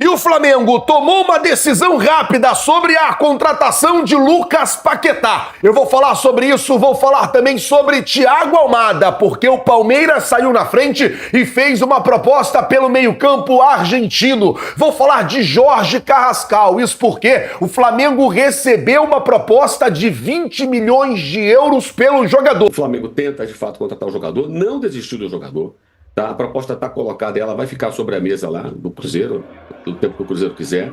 E o Flamengo tomou uma decisão rápida sobre a contratação de Lucas Paquetá. Eu vou falar sobre isso, vou falar também sobre Thiago Almada, porque o Palmeiras saiu na frente e fez uma proposta pelo meio-campo argentino. Vou falar de Jorge Carrascal, isso porque o Flamengo recebeu uma proposta de 20 milhões de euros pelo jogador. O Flamengo tenta, de fato, contratar o jogador, não desistiu do jogador. Tá? A proposta está colocada, ela vai ficar sobre a mesa lá do Cruzeiro, do tempo que o Cruzeiro quiser.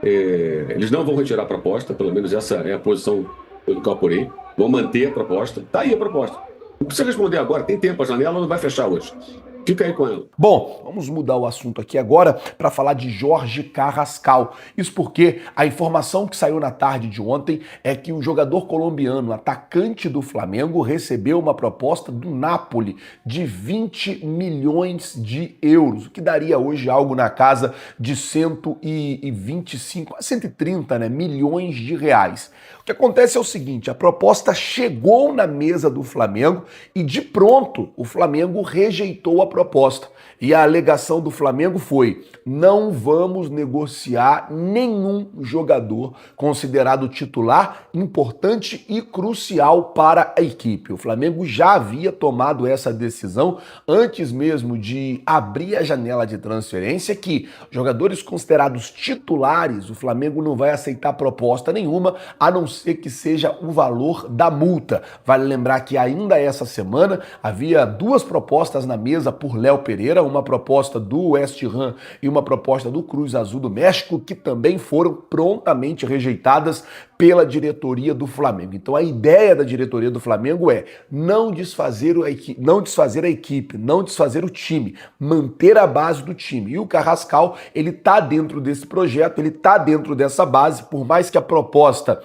Eles não vão retirar a proposta, pelo menos essa é a posição que eu incorporei. Vão manter a proposta. Está aí a proposta. Não precisa responder agora, tem tempo, a janela não vai fechar hoje. Fica aí com ela. Bom, vamos mudar o assunto aqui agora para falar de Jorge Carrascal. Isso porque a informação que saiu na tarde de ontem é que o jogador colombiano, atacante do Flamengo, recebeu uma proposta do Napoli de 20 milhões de euros, o que daria hoje algo na casa de 125 a 130, milhões de reais. O que acontece é o seguinte, a proposta chegou na mesa do Flamengo e de pronto o Flamengo rejeitou a proposta. E a alegação do Flamengo foi: não vamos negociar nenhum jogador considerado titular, importante e crucial para a equipe. O Flamengo já havia tomado essa decisão antes mesmo de abrir a janela de transferência, que jogadores considerados titulares, o Flamengo não vai aceitar proposta nenhuma, a não ser que seja o valor da multa. Vale lembrar que ainda essa semana havia duas propostas na mesa por Léo Pereira, uma proposta do West Ham e uma proposta do Cruz Azul do México, que também foram prontamente rejeitadas pela diretoria do Flamengo. Então a ideia da diretoria do Flamengo é não desfazer a equipe, não desfazer o time, manter a base do time. E o Carrascal, ele tá dentro desse projeto, ele tá dentro dessa base, por mais que a proposta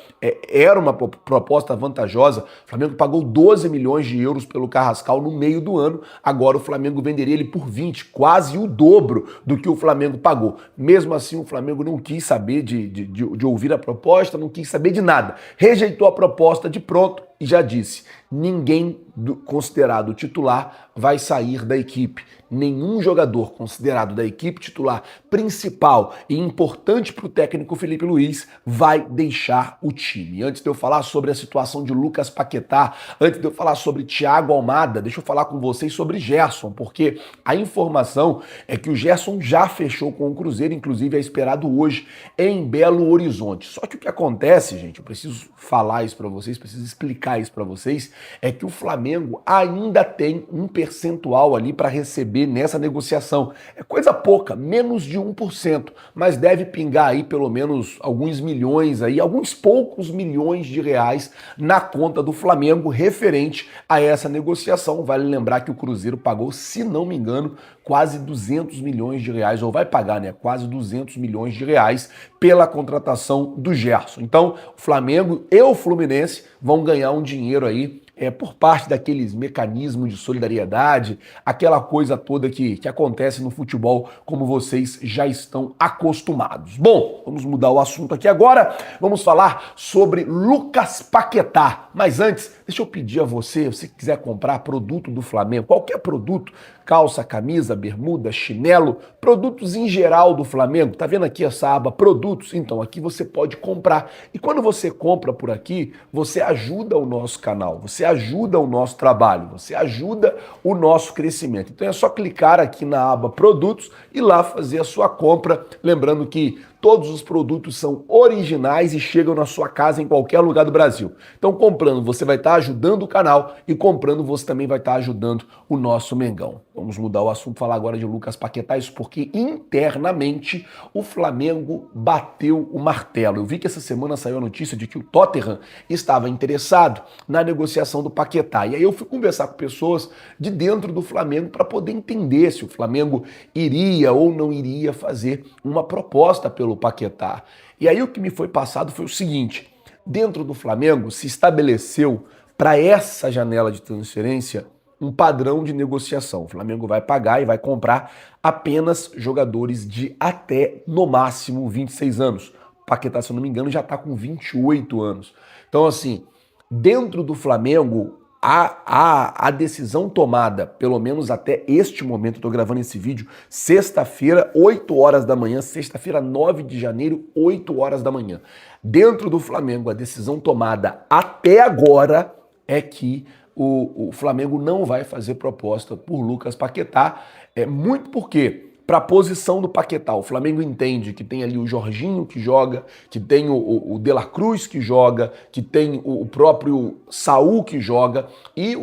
era uma proposta vantajosa, o Flamengo pagou 12 milhões de euros pelo Carrascal no meio do ano, agora o Flamengo venderia ele por 20, quase o dobro do que o Flamengo pagou. Mesmo assim, o Flamengo não quis saber de ouvir a proposta, não quis saber de nada. Rejeitou a proposta de pronto e já disse: ninguém considerado titular vai sair da equipe. Nenhum jogador considerado da equipe titular principal e importante para o técnico Felipe Luiz vai deixar o time. Antes de eu falar sobre a situação de Lucas Paquetá, antes de eu falar sobre Thiago Almada, deixa eu falar com vocês sobre Gerson, porque a informação é que o Gerson já fechou com o Cruzeiro, inclusive é esperado hoje em Belo Horizonte. Só que o que acontece, gente, eu preciso falar isso para vocês, preciso explicar isso para vocês, é que o Flamengo ainda tem um percentual ali para receber nessa negociação. É coisa pouca, menos de 1%, mas deve pingar aí pelo menos alguns milhões aí, alguns poucos milhões de reais na conta do Flamengo referente a essa negociação. Vale lembrar que o Cruzeiro pagou, se não me engano, quase 200 milhões de reais, ou vai pagar, quase 200 milhões de reais pela contratação do Gerson. Então, o Flamengo e o Fluminense vão ganhar um dinheiro aí por parte daqueles mecanismos de solidariedade, aquela coisa toda que acontece no futebol, como vocês já estão acostumados. Bom, vamos mudar o assunto aqui agora, vamos falar sobre Lucas Paquetá. Mas antes, deixa eu pedir a você, se quiser comprar produto do Flamengo, qualquer produto, calça, camisa, bermuda, chinelo, produtos em geral do Flamengo, tá vendo aqui essa aba produtos? Então aqui você pode comprar. E quando você compra por aqui, você ajuda o nosso canal, você ajuda o nosso trabalho, você ajuda o nosso crescimento. Então é só clicar aqui na aba produtos e lá fazer a sua compra, lembrando que todos os produtos são originais e chegam na sua casa em qualquer lugar do Brasil. Então, comprando, você vai estar ajudando o canal e comprando, você também vai estar ajudando o nosso Mengão. Vamos mudar o assunto, falar agora de Lucas Paquetá, isso porque internamente o Flamengo bateu o martelo. Eu vi que essa semana saiu a notícia de que o Tottenham estava interessado na negociação do Paquetá. E aí eu fui conversar com pessoas de dentro do Flamengo para poder entender se o Flamengo iria ou não iria fazer uma proposta pelo Paquetá. E aí o que me foi passado foi o seguinte: dentro do Flamengo se estabeleceu para essa janela de transferência um padrão de negociação. O Flamengo vai pagar e vai comprar apenas jogadores de até, no máximo, 26 anos. O Paquetá, se eu não me engano, já está com 28 anos. Então, assim, dentro do Flamengo, A decisão tomada, pelo menos até este momento, eu tô gravando esse vídeo, sexta-feira, 8 horas da manhã, sexta-feira, 9 de janeiro, 8 horas da manhã. Dentro do Flamengo, a decisão tomada até agora é que o Flamengo não vai fazer proposta por Lucas Paquetá, muito porque para a posição do Paquetá, o Flamengo entende que tem ali o Jorginho que joga, que tem o De La Cruz que joga, que tem o próprio Saul que joga e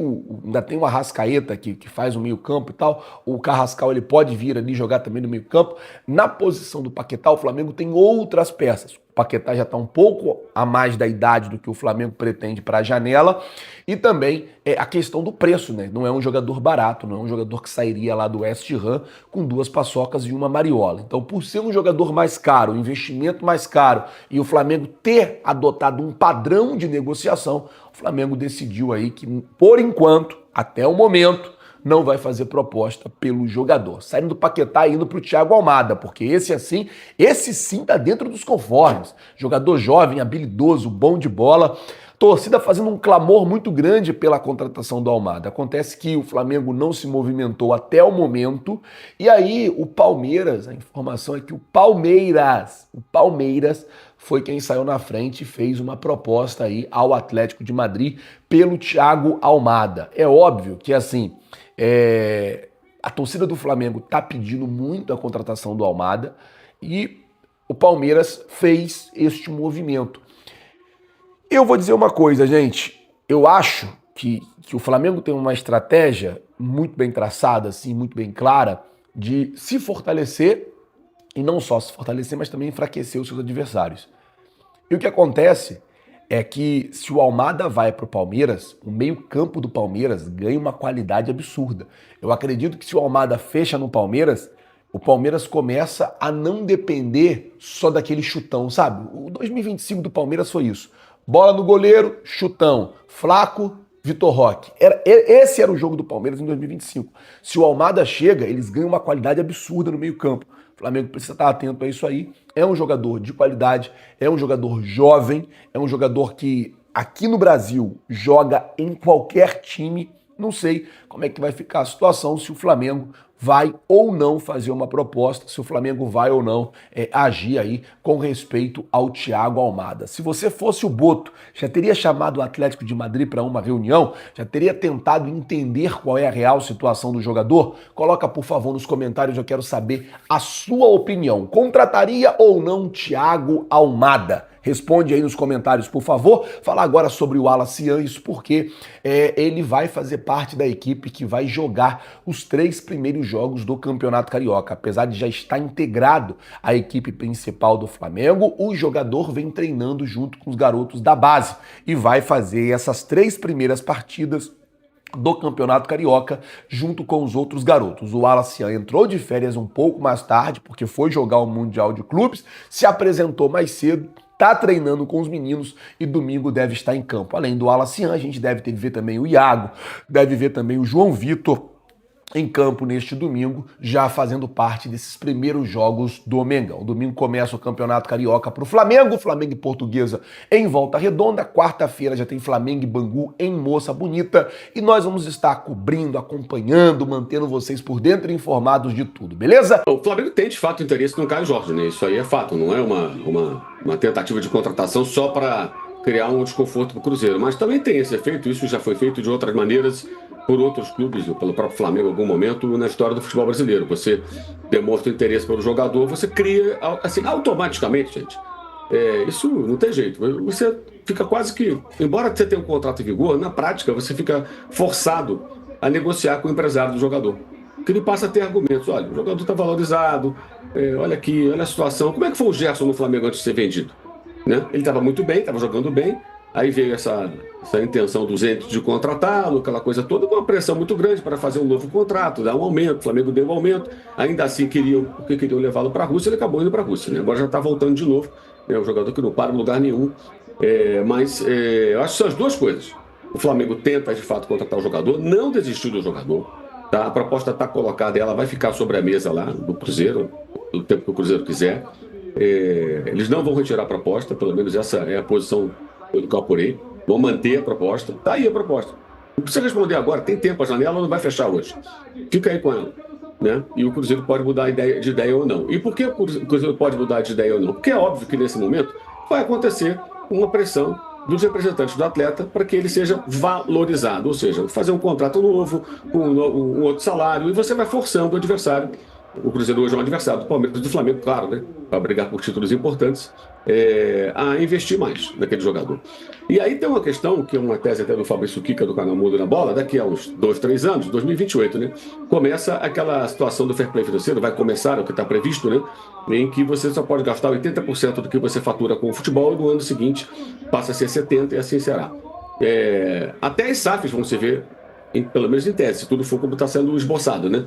ainda tem o Arrascaeta que faz o meio campo e tal. O Carrascal ele pode vir ali jogar também no meio campo. Na posição do Paquetá, o Flamengo tem outras peças. O Paquetá já está um pouco a mais da idade do que o Flamengo pretende para a janela e também a questão do preço, né? Não é um jogador barato, não é um jogador que sairia lá do West Ham com 2 paçocas e uma mariola. Então, por ser um jogador mais caro, um investimento mais caro e o Flamengo ter adotado um padrão de negociação, o Flamengo decidiu aí que, por enquanto, até o momento, não vai fazer proposta pelo jogador. Saindo do Paquetá e indo para o Thiago Almada, porque esse sim tá dentro dos conformes. Jogador jovem, habilidoso, bom de bola. Torcida fazendo um clamor muito grande pela contratação do Almada. Acontece que o Flamengo não se movimentou até o momento. E aí o Palmeiras, a informação é que o Palmeiras foi quem saiu na frente e fez uma proposta aí ao Atlético de Madrid pelo Thiago Almada. É óbvio que assim, a torcida do Flamengo tá pedindo muito a contratação do Almada e o Palmeiras fez este movimento. Eu vou dizer uma coisa, gente. Eu acho que o Flamengo tem uma estratégia muito bem traçada, assim, muito bem clara, de se fortalecer e não só se fortalecer, mas também enfraquecer os seus adversários. E o que acontece é que se o Almada vai para o Palmeiras, o meio-campo do Palmeiras ganha uma qualidade absurda. Eu acredito que se o Almada fecha no Palmeiras, o Palmeiras começa a não depender só daquele chutão, sabe? O 2025 do Palmeiras foi isso. Bola no goleiro, chutão. Flaco, Vitor Roque. Esse era o jogo do Palmeiras em 2025. Se o Almada chega, eles ganham uma qualidade absurda no meio-campo. O Flamengo precisa estar atento a isso aí. É um jogador de qualidade, é um jogador jovem, é um jogador que aqui no Brasil joga em qualquer time. Não sei como é que vai ficar a situação, se o Flamengo vai ou não fazer uma proposta, se o Flamengo vai ou não agir aí com respeito ao Thiago Almada. Se você fosse o Boto, já teria chamado o Atlético de Madrid para uma reunião? Já teria tentado entender qual é a real situação do jogador? Coloca, por favor, nos comentários, eu quero saber a sua opinião. Contrataria ou não Thiago Almada? Responde aí nos comentários, por favor. Falar agora sobre o Wallace isso porque ele vai fazer parte da equipe que vai jogar os 3 primeiros jogos do Campeonato Carioca. Apesar de já estar integrado à equipe principal do Flamengo, o jogador vem treinando junto com os garotos da base e vai fazer essas 3 primeiras partidas do Campeonato Carioca junto com os outros garotos. O Wallace entrou de férias um pouco mais tarde porque foi jogar o Mundial de Clubes, se apresentou mais cedo, tá treinando com os meninos e domingo deve estar em campo. Além do Wallace, a gente deve ver também o Iago, deve ver também o João Vitor em campo neste domingo, já fazendo parte desses primeiros jogos do Mengão. Domingo começa o Campeonato Carioca para o Flamengo, Flamengo e Portuguesa em Volta Redonda. Quarta-feira já tem Flamengo e Bangu em Moça Bonita e nós vamos estar cobrindo, acompanhando, mantendo vocês por dentro e informados de tudo, beleza? O Flamengo tem de fato interesse no Caio Jorge, né? Isso aí é fato, não é uma tentativa de contratação só para criar um desconforto para o Cruzeiro, mas também tem esse efeito, isso já foi feito de outras maneiras por outros clubes, pelo próprio Flamengo em algum momento na história do futebol brasileiro. Você demonstra interesse pelo jogador, você cria, assim, automaticamente, gente. Isso não tem jeito. Você fica quase que, embora você tenha um contrato em vigor, na prática você fica forçado a negociar com o empresário do jogador. Que ele passa a ter argumentos. Olha, o jogador está valorizado, olha aqui, olha a situação. Como é que foi o Gerson no Flamengo antes de ser vendido? Né? Ele estava muito bem, estava jogando bem, aí veio essa intenção dos entes de contratá-lo, aquela coisa toda, com uma pressão muito grande para fazer um novo contrato, dar um aumento, o Flamengo deu um aumento, ainda assim queriam levá-lo para a Rússia, ele acabou indo para a Rússia, né? Agora já está voltando de novo, é um jogador que não para em lugar nenhum, mas eu acho que são as duas coisas. O Flamengo tenta de fato contratar o jogador, não desistiu do jogador, tá? A proposta está colocada, ela vai ficar sobre a mesa lá do Cruzeiro, do tempo que o Cruzeiro quiser. Eles não vão retirar a proposta, pelo menos essa é a posição do que eu apurei. Vão manter a proposta. Está aí a proposta. Não precisa responder agora, tem tempo, a janela não vai fechar hoje. Fica aí com ela. Né? E o Cruzeiro pode mudar de ideia ou não. E por que o Cruzeiro pode mudar de ideia ou não? Porque é óbvio que nesse momento vai acontecer uma pressão dos representantes do atleta para que ele seja valorizado, ou seja, fazer um contrato novo, com um outro salário, e você vai forçando o adversário. O Cruzeiro hoje é um adversário do Palmeiras e do Flamengo, claro, né? Para brigar por títulos importantes, a investir mais naquele jogador. E aí tem uma questão, que é uma tese até do Fabrício Kika do canal Mundo na Bola, daqui a uns 2, 3 anos, 2028, né? Começa aquela situação do fair play financeiro, vai começar, é o que está previsto, né? Em que você só pode gastar 80% do que você fatura com o futebol e no ano seguinte passa a ser 70% e assim será. Até as SAFs vão se ver, pelo menos em tese, se tudo for como está sendo esboçado, né?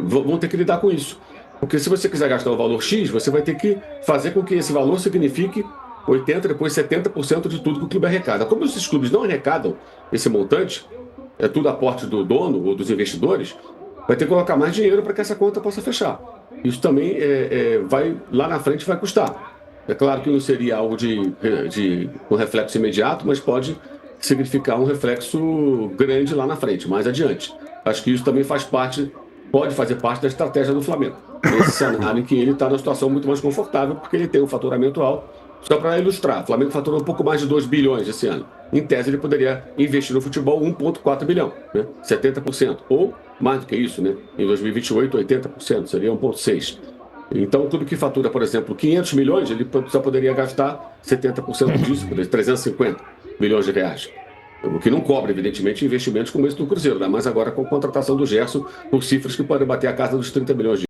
Vão ter que lidar com isso. Porque se você quiser gastar o valor X, você vai ter que fazer com que esse valor signifique 80%, depois 70% de tudo que o clube arrecada. Como esses clubes não arrecadam esse montante, é tudo aporte do dono ou dos investidores, vai ter que colocar mais dinheiro para que essa conta possa fechar. Isso também vai lá na frente vai custar. É claro que não seria algo de um reflexo imediato, mas pode significar um reflexo grande lá na frente, mais adiante. Acho que isso também pode fazer parte da estratégia do Flamengo. Nesse cenário em que ele está numa situação muito mais confortável, porque ele tem um faturamento alto. Só para ilustrar, o Flamengo faturou um pouco mais de 2 bilhões esse ano. Em tese, ele poderia investir no futebol 1,4 bilhão, né? 70%. Ou mais do que isso, né? Em 2028, 80%, seria 1,6. Então, tudo que fatura, por exemplo, 500 milhões, ele só poderia gastar 70% disso, 350 milhões de reais. O que não cobre, evidentemente, investimentos como esse do Cruzeiro, né? Mas agora com a contratação do Gerson por cifras que podem bater a casa dos 30 milhões de